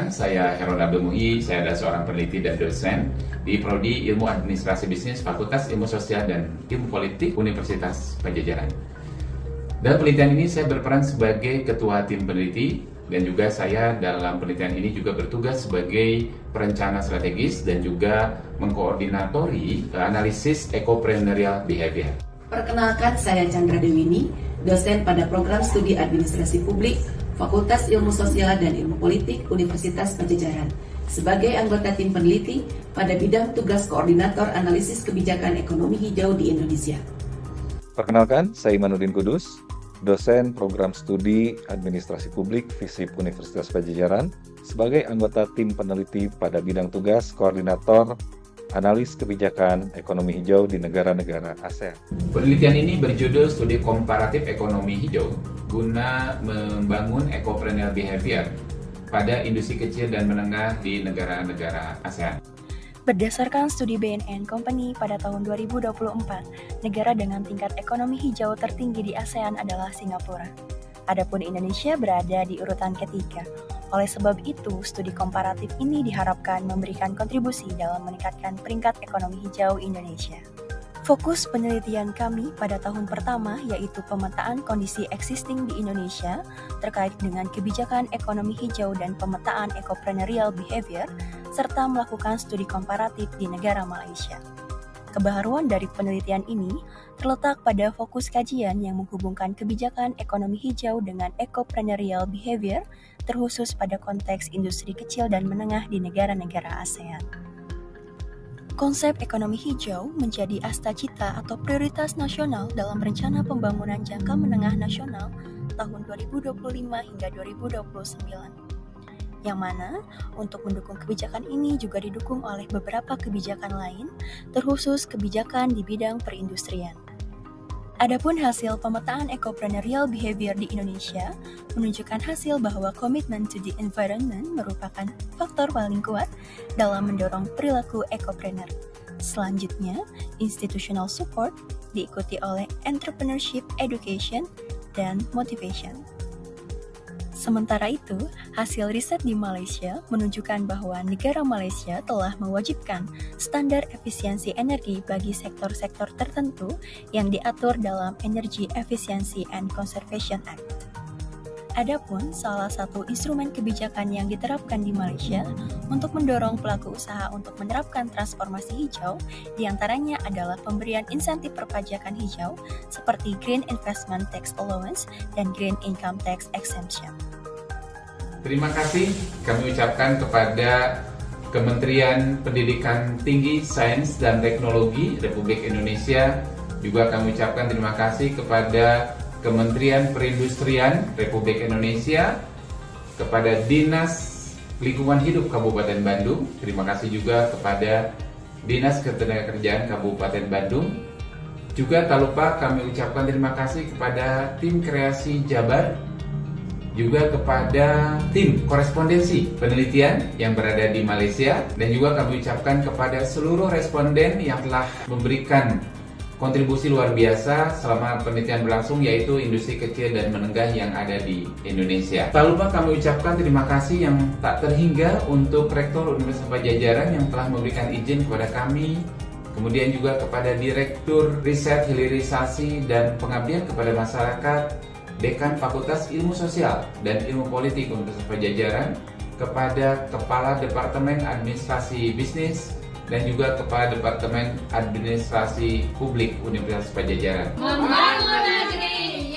Perkenalkan, saya Heron Abdul Muhi, saya adalah seorang peneliti dan dosen di Prodi Ilmu Administrasi Bisnis Fakultas Ilmu Sosial dan Ilmu Politik Universitas Padjadjaran. Dalam penelitian ini saya berperan sebagai ketua tim peneliti dan juga saya dalam penelitian ini juga bertugas sebagai perencana strategis dan juga mengkoordinatori analisis ecopreneurial behavior. Perkenalkan, saya Chandra Dewini, dosen pada program studi administrasi publik Fakultas Ilmu Sosial dan Ilmu Politik Universitas Padjadjaran sebagai anggota tim peneliti pada bidang tugas koordinator analisis kebijakan ekonomi hijau di Indonesia. Perkenalkan, saya Imanuddin Kudus, dosen program studi administrasi publik FISIP Universitas Padjadjaran sebagai anggota tim peneliti pada bidang tugas koordinator analis kebijakan ekonomi hijau di negara-negara ASEAN. Penelitian ini berjudul Studi Komparatif Ekonomi Hijau guna membangun ecopreneurial behavior pada industri kecil dan menengah di negara-negara ASEAN. Berdasarkan studi BNN Company pada tahun 2024, negara dengan tingkat ekonomi hijau tertinggi di ASEAN adalah Singapura. Adapun Indonesia berada di urutan ketiga. Oleh sebab itu, studi komparatif ini diharapkan memberikan kontribusi dalam meningkatkan peringkat ekonomi hijau Indonesia. Fokus penelitian kami pada tahun pertama yaitu pemetaan kondisi existing di Indonesia terkait dengan kebijakan ekonomi hijau dan pemetaan ecopreneurial behavior, serta melakukan studi komparatif di negara Malaysia. Kebaharuan dari penelitian ini terletak pada fokus kajian yang menghubungkan kebijakan ekonomi hijau dengan ecopreneurial behavior, terkhusus pada konteks industri kecil dan menengah di negara-negara ASEAN. Konsep ekonomi hijau menjadi astacita atau prioritas nasional dalam Rencana Pembangunan Jangka Menengah Nasional tahun 2025 hingga 2029. Yang mana untuk mendukung kebijakan ini juga didukung oleh beberapa kebijakan lain, terkhusus kebijakan di bidang perindustrian. Adapun hasil pemetaan ecopreneurial behavior di Indonesia menunjukkan hasil bahwa commitment to the environment merupakan faktor paling kuat dalam mendorong perilaku ecopreneur. Selanjutnya, institutional support diikuti oleh entrepreneurship education dan motivation. Sementara itu, hasil riset di Malaysia menunjukkan bahwa negara Malaysia telah mewajibkan standar efisiensi energi bagi sektor-sektor tertentu yang diatur dalam Energy Efficiency and Conservation Act. Adapun salah satu instrumen kebijakan yang diterapkan di Malaysia untuk mendorong pelaku usaha untuk menerapkan transformasi hijau, diantaranya adalah pemberian insentif perpajakan hijau seperti Green Investment Tax Allowance dan Green Income Tax Exemption. Terima kasih kami ucapkan kepada Kementerian Pendidikan Tinggi, Sains dan Teknologi Republik Indonesia. Juga kami ucapkan terima kasih kepada Kementerian Perindustrian Republik Indonesia, kepada Dinas Lingkungan Hidup Kabupaten Bandung. Terima kasih juga kepada Dinas Ketenagakerjaan Kabupaten Bandung. Juga tak lupa kami ucapkan terima kasih kepada tim kreasi Jabar, juga kepada tim korespondensi penelitian yang berada di Malaysia, dan juga kami ucapkan kepada seluruh responden yang telah memberikan kontribusi luar biasa selama penelitian berlangsung, yaitu industri kecil dan menengah yang ada di Indonesia. Tak lupa kami ucapkan terima kasih yang tak terhingga untuk Rektor Universitas Padjadjaran yang telah memberikan izin kepada kami, kemudian juga kepada Direktur Riset Hilirisasi dan Pengabdian kepada Masyarakat, Dekan Fakultas Ilmu Sosial dan Ilmu Politik Universitas Padjadjaran, kepada Kepala Departemen Administrasi Bisnis, dan juga Kepala Departemen Administrasi Publik Universitas Padjadjaran. Membangun negeri,